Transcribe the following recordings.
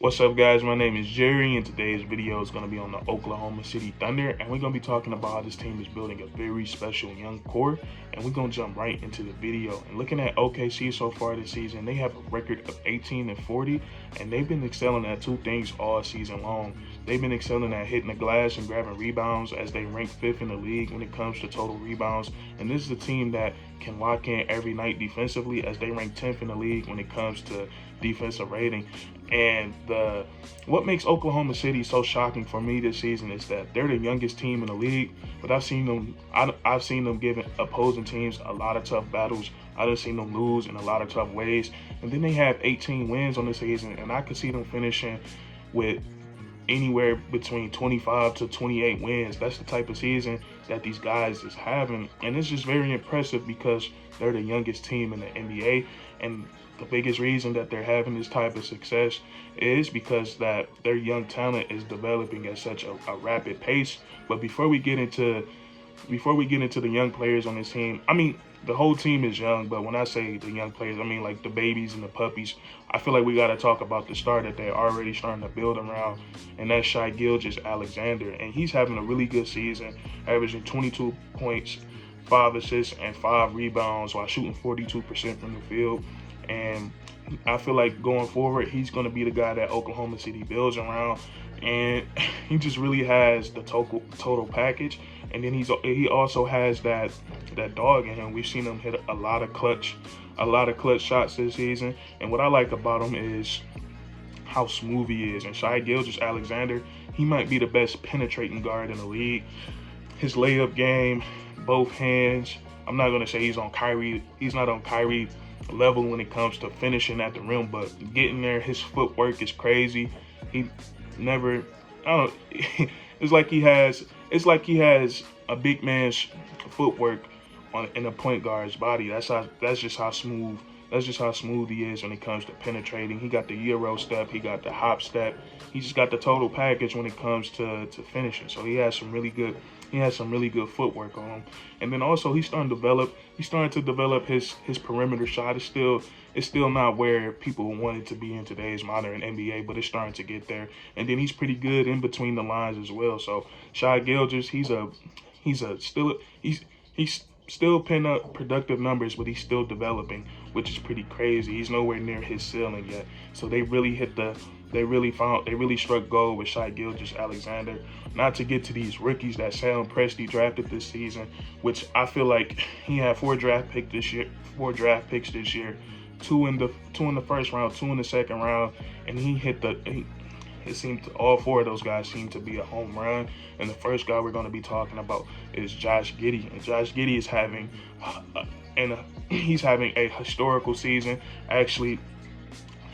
What's up, guys? My name is Jerry, and today's video is going to be on the Oklahoma City Thunder, and we're going to be talking about how this team is building a very special young core, and we're going to jump right into the video. And looking at OKC so far this season, they have a record of 18-40, and they've been excelling at two things all season long. They've been excelling at hitting the glass and grabbing rebounds, as they rank 5th in the league when it comes to total rebounds. And this is a team that can lock in every night defensively, as they rank 10th in the league when it comes to defensive rating. And what makes Oklahoma City so shocking for me this season is that they're the youngest team in the league, but I've seen them giving opposing teams a lot of tough battles. I've seen them lose in a lot of tough ways, and then they have 18 wins on the season, and I could see them finishing with anywhere between 25 to 28 wins. That's the type of season that these guys is having, and it's just very impressive because they're the youngest team in the NBA. And the biggest reason that they're having this type of success is because that their young talent is developing at such a rapid pace. But before we get into the young players on this team, I mean, the whole team is young, but when I say the young players, I mean like the babies and the puppies. I feel like we got to talk about the star that they're already starting to build around, and that's Shai GilgeousAlexander. And he's having a really good season, averaging 22 points, 5 assists, and 5 rebounds while shooting 42% from the field. And I feel like going forward, he's going to be the guy that Oklahoma City builds around. And he just really has the total package. And then he also has that dog in him. We've seen him hit a lot of clutch shots this season. And what I like about him is how smooth he is. And Shai GilgeousAlexander, he might be the best penetrating guard in the league. His layup game, both hands. I'm not gonna say he's not on Kyrie level when it comes to finishing at the rim, but getting there, his footwork is crazy. He never, I don't it's like he has a big man's footwork in a point guard's body. That's just how smooth he is when it comes to penetrating. He got the Euro step, he got the hop step. He just got the total package when it comes to finishing. So he has some really good footwork on him. And then also he's starting to develop his perimeter shot. It's still not where people want it to be in today's modern NBA, but it's starting to get there. And then he's pretty good in between the lines as well. So Shai Gilgeous, he's still putting up productive numbers, but he's still developing, which is pretty crazy. He's nowhere near his ceiling yet. So they really struck gold with Shai GilgeousAlexander. Not to get to these rookies that Sam Presti drafted this season, which I feel like he had 4 draft picks this year, 2 in the first round, 2 in the second round, and all 4 of those guys seem to be a home run. And the first guy we're going to be talking about is Josh Giddy. And Josh Giddy is having a historical season. Actually,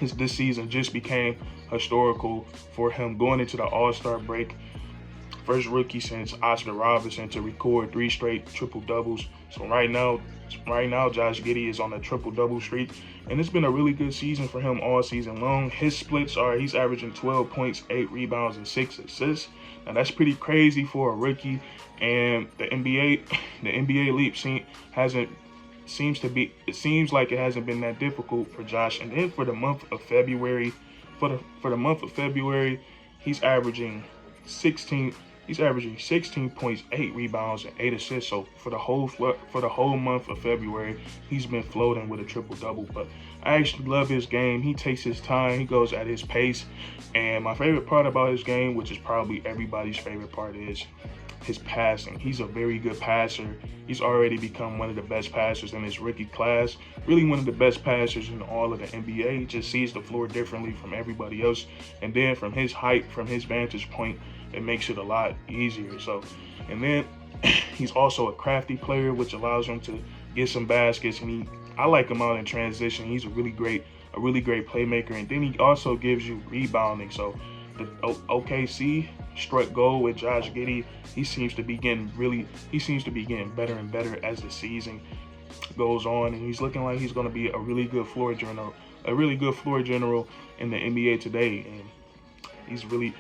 this season just became historical for him going into the All-Star break. First rookie since Oscar Robertson to record 3 straight triple-doubles. So right now, Josh Giddy is on a triple-double streak, and it's been a really good season for him all season long. His splits are he's averaging 12 points, 8 rebounds, and 6 assists. Now that's pretty crazy for a rookie, and the NBA leap it seems like it hasn't been that difficult for Josh. And then for the month of February, he's averaging 16 points, 8 rebounds, and 8 assists. So for the whole month of February, he's been floating with a triple-double. But I actually love his game. He takes his time. He goes at his pace. And my favorite part about his game, which is probably everybody's favorite part, is his passing. He's a very good passer. He's already become one of the best passers in his rookie class. Really one of the best passers in all of the NBA. He just sees the floor differently from everybody else. And then from his height, from his vantage point, it makes it a lot easier. So, and then he's also a crafty player, which allows him to get some baskets. And I like him out in transition. He's a really great playmaker. And then he also gives you rebounding. So the OKC struck gold with Josh Giddy. He seems to be getting better and better as the season goes on, and he's looking like he's going to be a really good floor general in the NBA today. And he's really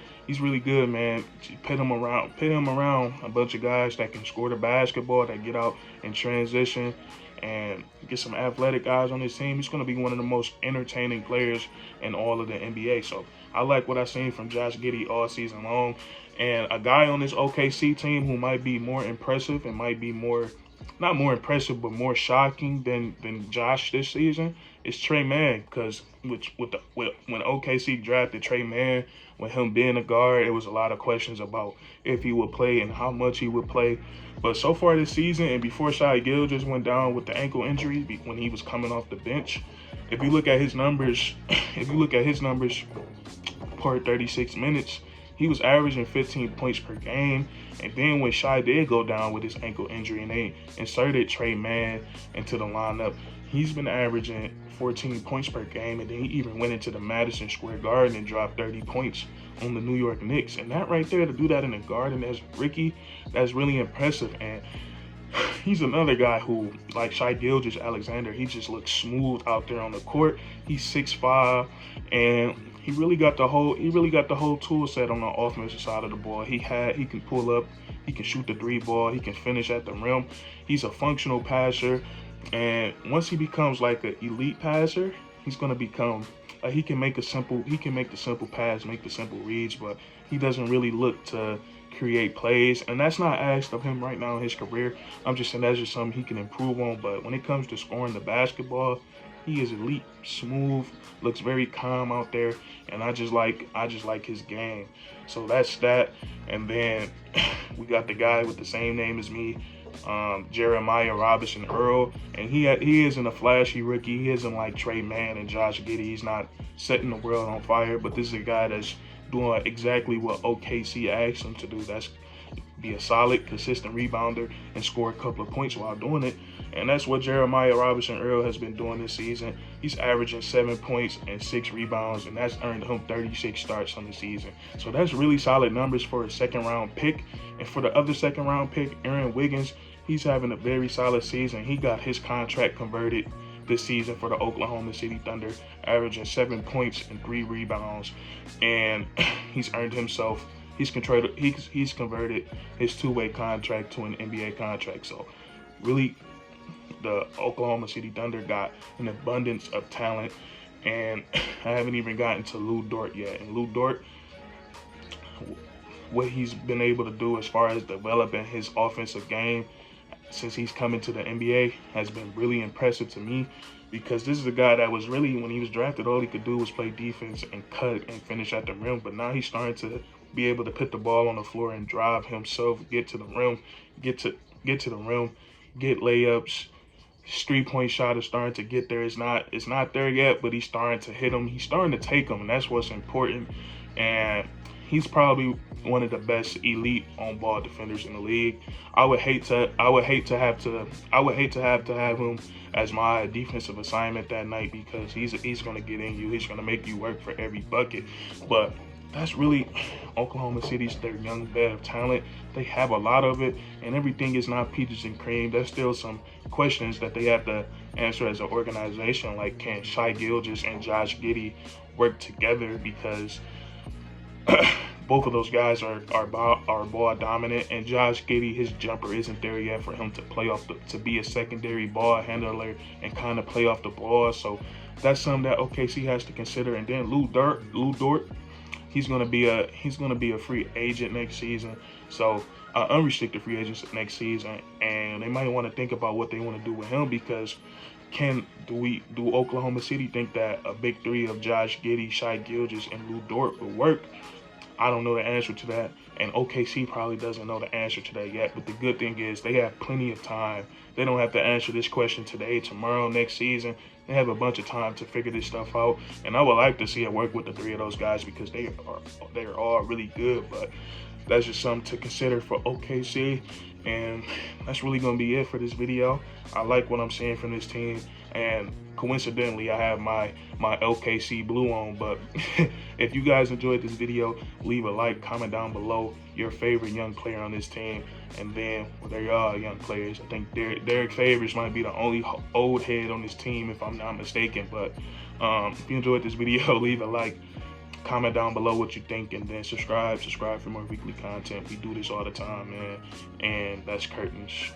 good, man. Pit him around a bunch of guys that can score the basketball, that get out and transition. and get some athletic guys on his team, he's going to be one of the most entertaining players in all of the NBA. So I like what I've seen from Josh Giddy all season long. And a guy on this OKC team who might be more impressive and might be more, not more impressive, but more shocking than Josh this season is Trey Madd. Because when OKC drafted Trey Madd, with him being a guard, it was a lot of questions about if he would play and how much he would play. But so far this season, and before Shai Gilgeous went down with the ankle injury when he was coming off the bench, if you look at his numbers, per 36 minutes, he was averaging 15 points per game. And then when Shai did go down with his ankle injury and they inserted Trey Madd into the lineup, he's been averaging 14 points per game. And then he even went into the Madison Square Garden and dropped 30 points on the New York Knicks. And that right there, to do that in the Garden as rookie, that's really impressive. And he's another guy who, like Shai GilgeousAlexander, he just looks smooth out there on the court. He's 6'5", and he really got the whole tool set on the offensive side of the ball. He can pull up, he can shoot the three ball, he can finish at the rim. He's a functional passer, and once he becomes like an elite passer, he's gonna become he can make the simple pass, make the simple reads, but he doesn't really look to create plays, and that's not asked of him right now in his career. I'm just saying that's just something he can improve on. But when it comes to scoring the basketball, he is elite, smooth, looks very calm out there, and I just like his game. So that's that. And then we got the guy with the same name as me, Jeremiah Robinson Earl, and he isn't a flashy rookie. He isn't like Trey Madd and Josh Giddy. He's not setting the world on fire, but this is a guy that's doing exactly what OKC asked him to do. That's be a solid, consistent rebounder and score a couple of points while doing it. And that's what Jeremiah Robinson Earl has been doing this season. He's averaging 7 points and 6 rebounds, and that's earned him 36 starts on the season. So that's really solid numbers for a second-round pick. And for the other second-round pick, Aaron Wiggins, he's having a very solid season. He got his contract converted this season for the Oklahoma City Thunder, averaging 7 points and 3 rebounds. And he's earned himself, he's converted his two-way contract to an NBA contract. So really, the Oklahoma City Thunder got an abundance of talent. And I haven't even gotten to Lou Dort yet. And Lou Dort, what he's been able to do as far as developing his offensive game since he's come into the NBA has been really impressive to me, because this is a guy that was really, when he was drafted, all he could do was play defense and cut and finish at the rim. But now he's starting to be able to put the ball on the floor and drive himself, get to the rim, get to the rim, get layups. His three-point shot is starting to get there. It's not there yet, but he's starting to hit them. He's starting to take them, and that's what's important. And he's probably one of the best elite on-ball defenders in the league. I would hate to have to have him as my defensive assignment that night, because he's going to get in you. He's going to make you work for every bucket. But that's really Oklahoma City's their young bed of talent. They have a lot of it, and everything is not peaches and cream. There's still some questions that they have to answer as an organization, like can Shai Gilgeous and Josh Giddy work together, because both of those guys are ball dominant, and Josh Giddy, his jumper isn't there yet for him to play off to be a secondary ball handler and kind of play off the ball. So that's something that OKC has to consider. And then Lou Dort, he's gonna be a free agent next season, so unrestricted free agent next season, and they might want to think about what they want to do with him, because do Oklahoma City think that a big three of Josh Giddy, Shai Gilgeous, and Lou Dort will work? I don't know the answer to that, and OKC probably doesn't know the answer to that yet. But the good thing is they have plenty of time. They don't have to answer this question today, tomorrow, next season. They have a bunch of time to figure this stuff out, and I would like to see it work with the three of those guys, because they are all really good. But that's just something to consider for OKC, and that's really going to be it for this video. I like what I'm seeing from this team, and coincidentally, I have my OKC blue on. But if you guys enjoyed this video, leave a like, comment down below your favorite young player on this team. And then, well, there you are, young players. I think Derek Favors might be the only old head on this team, if I'm not mistaken. But if you enjoyed this video, leave a like, comment down below what you think, and then subscribe for more weekly content. We do this all the time, man. And that's curtains.